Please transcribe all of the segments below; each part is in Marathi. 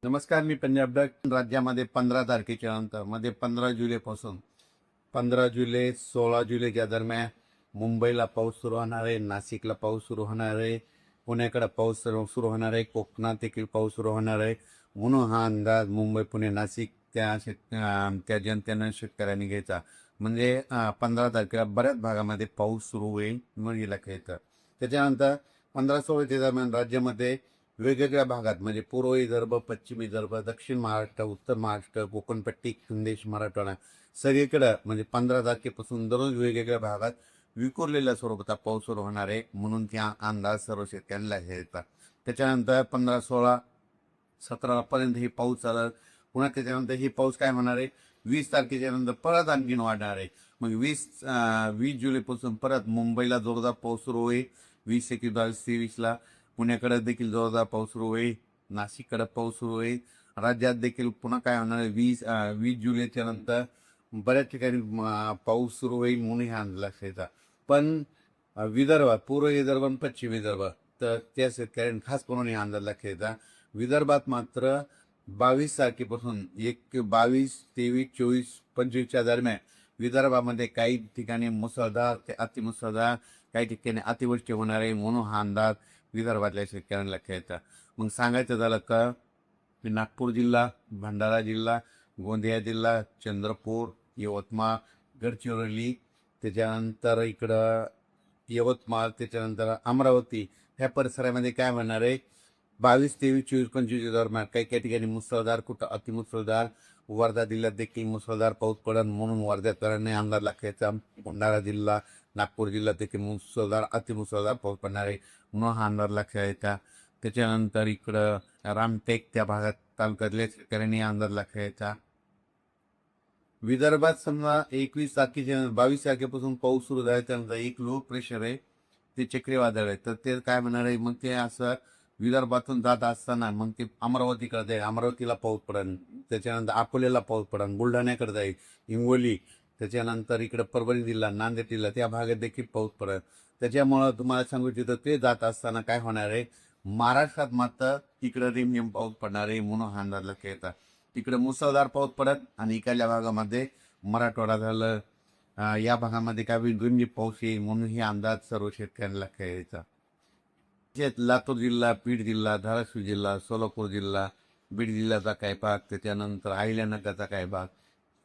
नमस्कार, मी पंजाब डक. राज्यामध्ये 15 तारखेच्या नंतर मध्ये 15 जुलैपासून 15 जुलै 16 जुलैच्या दरम्यान मुंबईला पाऊस सुरू होणार आहे, नाशिकला पाऊस सुरू होणार आहे, पुण्याकडे पाऊस सुरू होणार आहे, कोकणात देखील पाऊस सुरू होणार आहे. म्हणून हा अंदाज मुंबई, पुणे, नाशिक त्या जनतेनं शेतकऱ्यांनी घ्यायचा. म्हणजे 15 तारखेला बऱ्याच भागामध्ये पाऊस सुरू होईल म्हणून लक्षात येतं. त्याच्यानंतर 15-16च्या दरम्यान राज्यामध्ये वेगवेगळ्या भागात म्हणजे पूर्व विदर्भ, पश्चिम विदर्भ, दक्षिण महाराष्ट्र, उत्तर महाराष्ट्र, कोकणपट्टी, खानदेश, मराठवाडा सगळीकडं म्हणजे 15 तारखेपासून दररोज वेगवेगळ्या भागात विखुरलेल्या स्वरूपाचा पाऊस सुरू होणार आहे म्हणून त्या अंदाज सर्व शेतकऱ्यांना येतात. त्याच्यानंतर 15, 16, 17 पर्यंत हे पाऊस चालत. पुन्हा त्याच्यानंतर हे पाऊस काय होणार आहे, 20 तारखेच्या नंतर परत आणखीन वाढणार आहे. मग 20 जुलैपासून परत मुंबईला जोरदार पाऊस सुरू होईल. 20, 21, 22, 23ला पुण्याकडे देखील जोरदार पाऊस सुरू होईल, नाशिककडे पाऊस सुरू होईल. राज्यात देखील पुन्हा काय होणार आहे, 20 जुलैच्या नंतर बऱ्याच ठिकाणी पाऊस सुरू होईल म्हणून ह्या लक्षात येतात. पण विदर्भात, पूर्व विदर्भ आणि पश्चिम विदर्भ, तर त्या शेतकऱ्यांनी खास करून हा अंदाज लक्षात येतात. विदर्भात मात्र 22 तारखेपासून 22, 23, 24, 25च्या दरम्यान विदर्भामध्ये काही ठिकाणी मुसळधार ते अतिमुसळधार, काही ठिकाणी अतिवृष्टी होणार आहे म्हणून हा अंदाज विदर्भातल्या शेतकऱ्यांना लक्षात येतात. मग सांगायचं झालं का, नागपूर जिल्हा, भंडारा जिल्हा, गोंदिया जिल्हा, चंद्रपूर, यवतमाळ, गडचिरोली, त्याच्यानंतर इकडं यवतमाळ, त्याच्यानंतर अमरावती ह्या परिसरामध्ये काय म्हणणार आहे, 22, 23, 24, 25 दरम्यान काही काही ठिकाणी मुसळधार, कुठं अतिमुसळधार. वर्धा जिल्ह्यात देखील मुसळधार पाऊस पडेल म्हणून वर्ध्याकरांनी अंदाज लक्षात. भंडारा जिल्हा, नागपूर जिल्ह्यात देखील मुसळधार, अतिमुसळधार पाऊस पडणार आहे म्हणून हा अंदाज लक्षात येतात. त्याच्यानंतर इकडं रामटेक त्या भागात तालुक्यातल्या शेतकऱ्यांनी अंदाज लक्षात येतात. विदर्भात समजा 21 तारखेच्या 22 तारखेपासून पाऊस सुरू झाला. त्यानंतर एक लो प्रेशर आहे, ते चक्रीवादळ आहे, तर ते काय म्हणणार आहे, मग ते असं विदर्भातून जात असताना मग ते अमरावतीकडे जाईल, अमरावतीला पाऊस पडेल. त्याच्यानंतर अकोल्याला पाऊस पडेल, बुलढाण्याकडे जाईल, हिंगोली, त्याच्यानंतर इकडं परभणी जिल्हा, नांदेड जिल्हा त्या भागात देखील पाऊस पडेल. त्याच्यामुळं तुम्हाला सांगू इच्छितो, ते जात असताना काय होणार आहे, महाराष्ट्रात मात्र इकडं रिमझिम पाऊस पडणार आहे म्हणून हा अंदाज लक्षात येतात. तिकडे मुसळधार पाऊस पडत आणि इकडल्या भागामध्ये मराठवाडा झालं, या भागामध्ये काय रिमझिम पाऊस येईल म्हणून हे अंदाज सर्व शेतकऱ्यांना लक्षात यायचा. लातूर जिल्हा, बीड जिल्हा, धाराशिव जिल्हा, सोलापूर जिल्हा, बीड जिल्ह्याचा काही भाग, त्याच्यानंतर अहिल्यानगरचा काही भाग,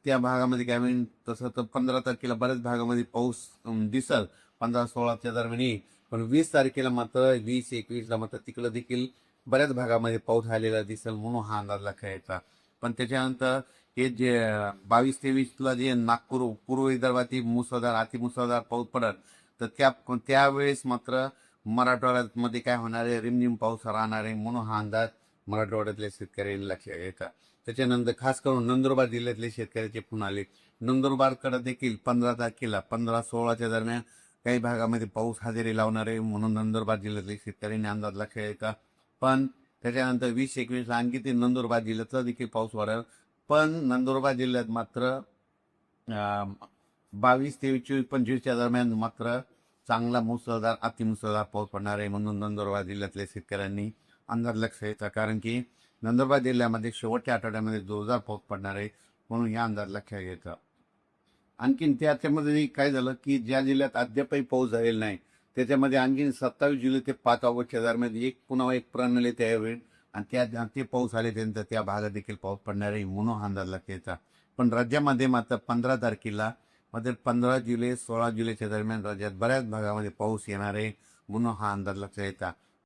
त्या भागामध्ये काय होईल. तसं तर 15 तारखेला बऱ्याच भागामध्ये पाऊस दिसल, 15-16च्या दरम्यान येईल. पण 20 तारखेला मात्र 20, 21ला मात्र तिकडं देखील बऱ्याच भागामध्ये पाऊस आलेला दिसेल म्हणून हा अंदाज लक्षात यायचा. पण त्याच्यानंतर हे जे 22-23ला जे नागपूर, पूर्व विदर्भातील मुसळधार, अतिमुसळधार पाऊस पडत, तर त्यावेळेस मात्र मराठवाड्यामध्ये काय होणार आहे, रिमझिम पाऊस राहणार आहे म्हणून हा अंदाज मराठवाड्यातल्या शेतकऱ्यांनी लक्षात घ्यायचा. त्याच्यानंतर खास करून नंदुरबार जिल्ह्यातले शेतकऱ्याचे फोन आले. नंदुरबारकडे देखील 15 तारखेला 15-16च्या दरम्यान काही भागामध्ये पाऊस हजेरी लावणार आहे म्हणून नंदुरबार जिल्ह्यातले शेतकऱ्यांनी अंदाज लक्षात घ्यायचा. पण त्याच्यानंतर 20-21ला आणखी ते नंदुरबार जिल्ह्याचा देखील पाऊस वाढेल. पण नंदुरबार जिल्ह्यात मात्र 22, 23, 24, 25च्या दरम्यान मात्र चांगला मुसळधार, अतिमुसळधार पाऊस पडणार आहे म्हणून नंदुरबार जिल्ह्यातल्या शेतकऱ्यांनी अंदाज लक्षात घ्यायचा. कारण की नंदुरबार जिल्ह्यामध्ये शेवटच्या आठवड्यामध्ये जोरदार पाऊस पडणार आहे म्हणून या अंदाज लक्षात घ्यायचा. आणखीन त्याच्यामध्ये काय झालं की ज्या जिल्ह्यात अद्यापही पाऊस झालेला नाही त्याच्यामध्ये आणखीन 27 जुलै ते 5 ऑगस्टच्या दरम्यान पुन्हा एक प्रणाली तयार होईल आणि ते पाऊस आले त्यानंतर त्या भागात देखील पाऊस पडणार आहे म्हणून हा अंदाज लक्षात घ्यायचा. पण राज्यामध्ये मात्र 15 तारखेला मध्ये 15 जुलै 16 जुलैच्या दरम्यान राज्यात बऱ्याच भागामध्ये पाऊस येणार आहे म्हणून हा अंदाज लक्षात घ्यायचा.